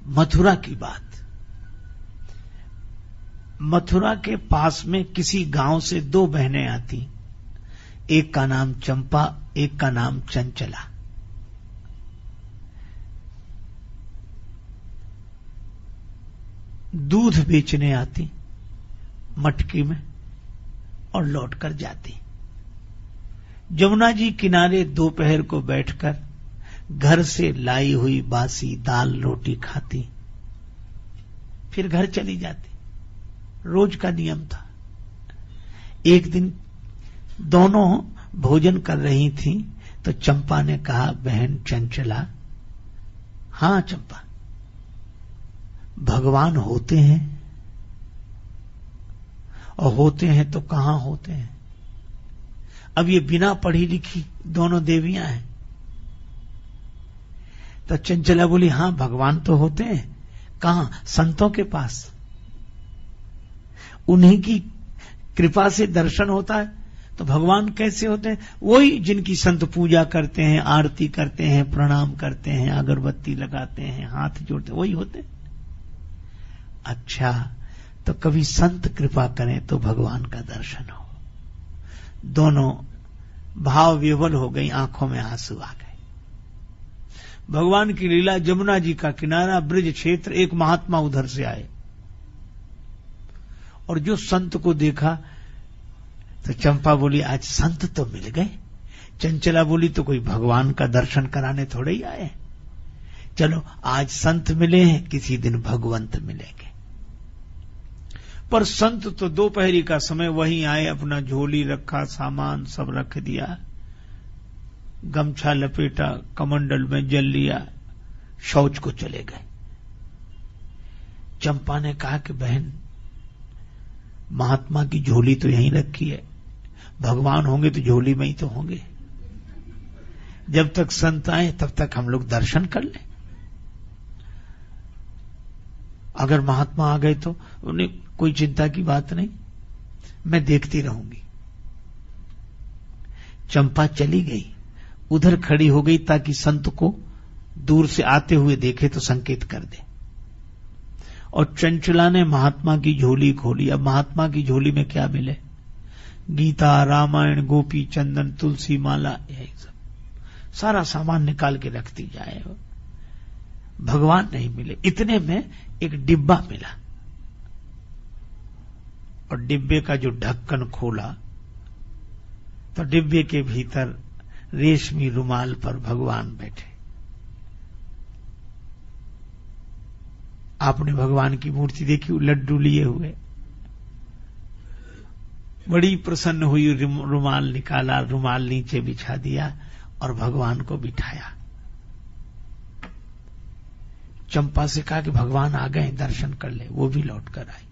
मथुरा की बात। मथुरा के पास में किसी गांव से दो बहनें आती, एक का नाम चंपा, एक का नाम चंचला। दूध बेचने आती मटकी में और लौटकर जाती। यमुना जी किनारे दोपहर को बैठकर घर से लाई हुई बासी दाल रोटी खाती, फिर घर चली जाती। रोज का नियम था। एक दिन दोनों भोजन कर रही थीं तो चंपा ने कहा, बहन चंचला, हां चंपा, भगवान होते हैं, और होते हैं तो कहां होते हैं। अब ये बिना पढ़ी लिखी दोनों देवियां हैं। तो चंचला बोली, हां भगवान तो होते हैं। कहां? संतों के पास। उन्हीं की कृपा से दर्शन होता है। तो भगवान कैसे होते हैं? वही जिनकी संत पूजा करते हैं, आरती करते हैं, प्रणाम करते हैं, अगरबत्ती लगाते हैं, हाथ जोड़ते, वही होते हैं। अच्छा, तो कभी संत कृपा करें तो भगवान का दर्शन हो। दोनों भाव विह्वल हो गई, आंखों में आंसू आ गए। भगवान की लीला, यमुना जी का किनारा, ब्रज क्षेत्र, एक महात्मा उधर से आए और जो संत को देखा तो चंपा बोली, आज संत तो मिल गए। चंचला बोली, तो कोई भगवान का दर्शन कराने थोड़े ही आए, चलो आज संत मिले हैं, किसी दिन भगवंत मिलेंगे। पर संत तो दोपहरी का समय वहीं आए, अपना झोली रखा, सामान सब रख दिया, गमछा लपेटा, कमंडल में जल लिया, शौच को चले गए। चंपा ने कहा कि बहन, महात्मा की झोली तो यहीं रखी है, भगवान होंगे तो झोली में ही तो होंगे। जब तक संत आए तब तक हम लोग दर्शन कर लें, अगर महात्मा आ गए तो उन्हें कोई चिंता की बात नहीं, मैं देखती रहूंगी। चंपा चली गई, उधर खड़ी हो गई ताकि संत को दूर से आते हुए देखे तो संकेत कर दे। और चंचला ने महात्मा की झोली खोली। अब महात्मा की झोली में क्या मिले? गीता, रामायण, गोपी चंदन, तुलसी माला, यही सब सारा सामान निकाल के रखती जाए। भगवान नहीं मिले। इतने में एक डिब्बा मिला और डिब्बे का जो ढक्कन खोला तो डिब्बे के भीतर रेशमी रुमाल पर भगवान बैठे। आपने भगवान की मूर्ति देखी, लड्डू लिए हुए, बड़ी प्रसन्न हुई, रुमाल निकाला, रुमाल नीचे बिछा दिया और भगवान को बिठाया। चंपा से कहा कि भगवान आ गए, दर्शन कर ले। वो भी लौट कर आई।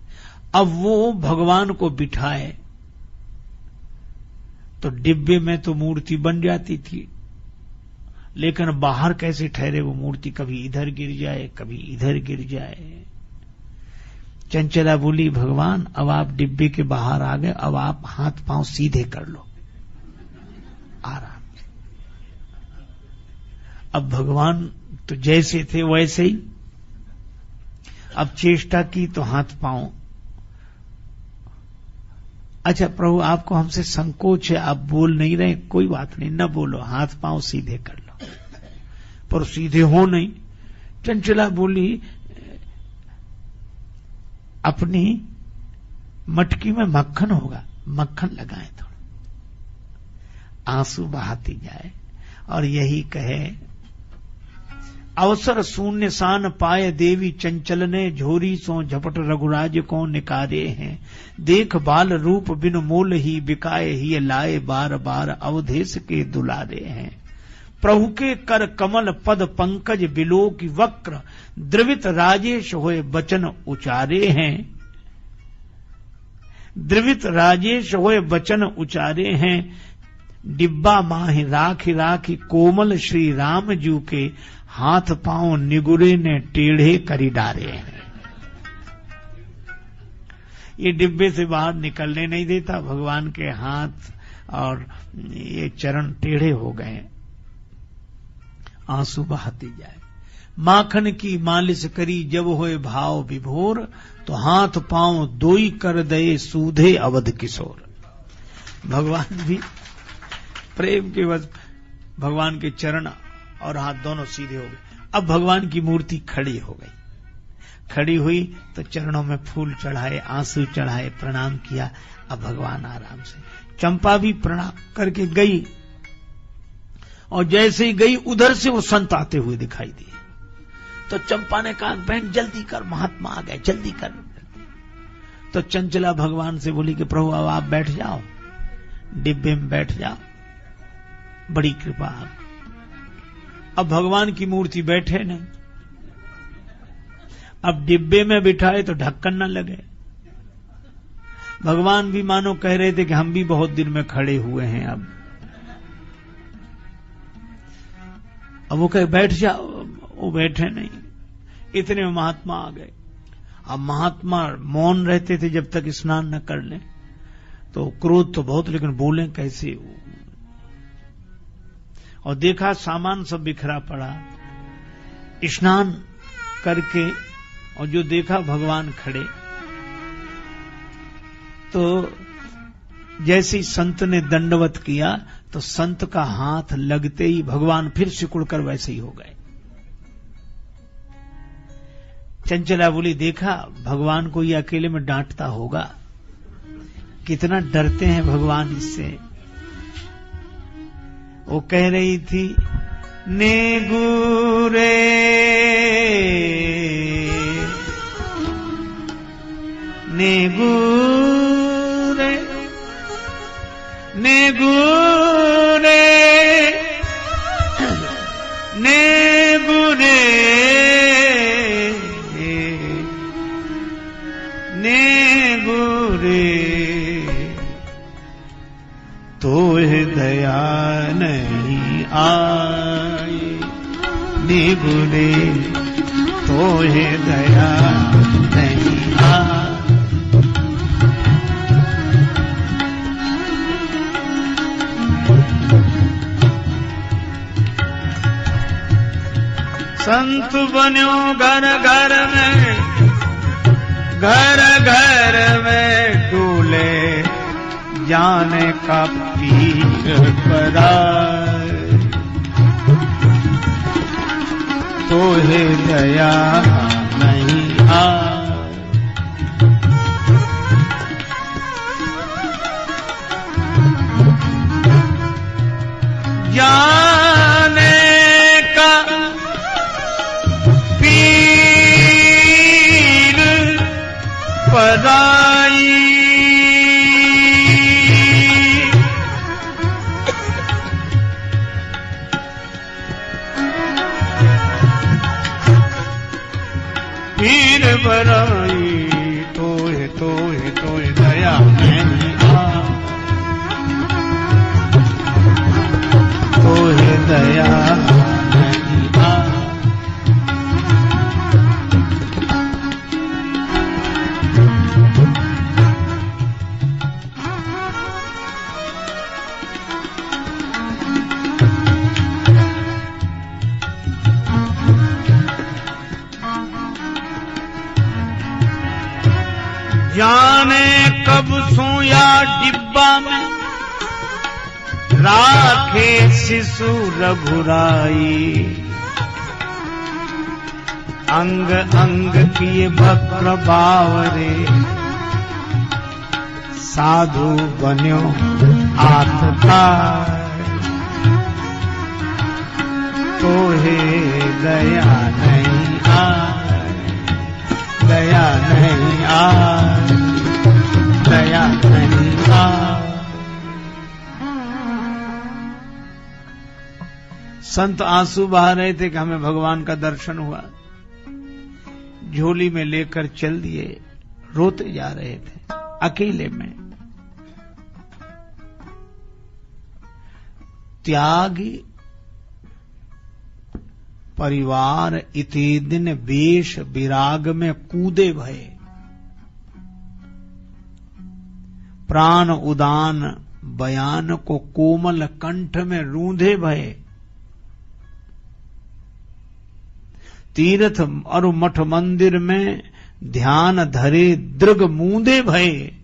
अब वो भगवान को बिठाए तो डिब्बे में तो मूर्ति बन जाती थी, लेकिन बाहर कैसे ठहरे वो मूर्ति? कभी इधर गिर जाए, कभी इधर गिर जाए। चंचला बोली, भगवान अब आप डिब्बे के बाहर आ गए, अब आप हाथ पांव सीधे कर लो आराम से। अब भगवान तो जैसे थे वैसे ही, अब चेष्टा की तो हाथ पांव। अच्छा प्रभु, आपको हमसे संकोच है, आप बोल नहीं रहे, कोई बात नहीं, न बोलो, हाथ पांव सीधे कर लो। पर सीधे हो नहीं। चंचला बोली, अपनी मटकी में मक्खन होगा, मक्खन लगाए थोड़ा। आंसू बहाती जाए और यही कहे, अवसर शून्य सान पाए देवी चंचल ने, झोरी सो झपट रघुराज को निकारे हैं। देख बाल रूप बिन मोल ही बिकाए, ही लाए बार बार अवधेश के दुलारे हैं। प्रभु के कर कमल पद पंकज बिलो की वक्र, द्रवित राजेश होए बचन उचारे हैं। द्रवित राजेश होए बचन उचारे हैं। डिब्बा माहि राखी राखी कोमल श्री राम जू के, हाथ पांव निगुरे ने टेढ़े करी डारे हैं। ये डिब्बे से बाहर निकलने नहीं देता, भगवान के हाथ और ये चरण टेढ़े हो गए। आंसू बहाती जाए। माखन की मालिश करी जब होए भाव विभोर, तो हाथ पांव दोई कर दे सूधे अवध किशोर। भगवान भी प्रेम के वश भगवान के चरण और हाथ दोनों सीधे हो गए। अब भगवान की मूर्ति खड़ी हो गई। खड़ी हुई तो चरणों में फूल चढ़ाए, आंसू चढ़ाए, प्रणाम किया। अब भगवान आराम से, चंपा भी प्रणाम करके गई, और जैसे ही गई उधर से वो संत आते हुए दिखाई दिए। तो चंपा ने कहा, बहन जल्दी कर, महात्मा आ गए, जल्दी कर। तो चंचला भगवान से बोली कि प्रभु अब आप बैठ जाओ, डिब्बे में बैठ जाओ, बड़ी कृपा। अब भगवान की मूर्ति बैठे नहीं, अब डिब्बे में बिठाए तो ढक्कन न लगे। भगवान भी मानो कह रहे थे कि हम भी बहुत दिन में खड़े हुए हैं। अब वो कहे बैठ जाओ, वो बैठे नहीं। इतने में महात्मा आ गए। अब महात्मा मौन रहते थे जब तक स्नान न कर लें, तो क्रोध तो बहुत, लेकिन बोले कैसे। और देखा सामान सब बिखरा पड़ा। स्नान करके और जो देखा भगवान खड़े, तो जैसे ही संत ने दंडवत किया तो संत का हाथ लगते ही भगवान फिर सिकुड़कर वैसे ही हो गए। चंचला बोली, देखा भगवान को ये अकेले में डांटता होगा, कितना डरते हैं भगवान इससे। वो कह रही थी, नेगुरे नेगुरे नेगुरे नेगुरे नेगुरे, तोहे दया नहीं आई। नेगुरे तोहे दया नहीं आई। संत बन्यो घर घर में, घर घर में डूले, जाने का पीर पराए। तोहे दया नहीं आए। जाने का पीर पराई। पीर पराई, तोहे तोहे तोहे दया नहीं आ। तोहे दया नहीं आ। जाने कब सोया डिब्बा में, राखे शिशु रघुराई। अंग अंग किए भद्र बावरे, साधु बन्यो आत्ताय। तोहे दया नहीं आए। दया नहीं आए। दया नहीं आए। संत आंसू बहा रहे थे कि हमें भगवान का दर्शन हुआ। झोली में लेकर चल दिए, रोते जा रहे थे अकेले में। त्यागी परिवार इति दिन वेश विराग में कूदे भये। प्राण उदान बयान को कोमल कंठ में रूंधे भये। तीर्थ और मठ मंदिर में ध्यान धरे दृग मूंदे भये,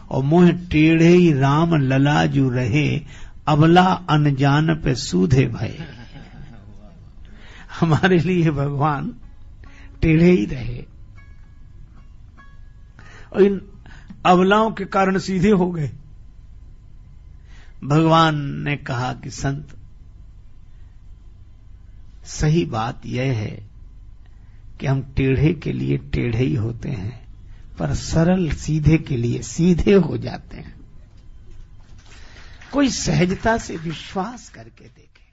और मोह टेढ़े ही राम ललाजू रहे, अबला अनजान पे सूधे भये। हमारे लिए भगवान टेढ़े ही रहे और इन अबलाओं के कारण सीधे हो गए। भगवान ने कहा कि संत, सही बात यह है कि हम टेढ़े के लिए टेढ़े ही होते हैं, पर सरल सीधे के लिए सीधे हो जाते हैं। कोई सहजता से विश्वास करके देखे।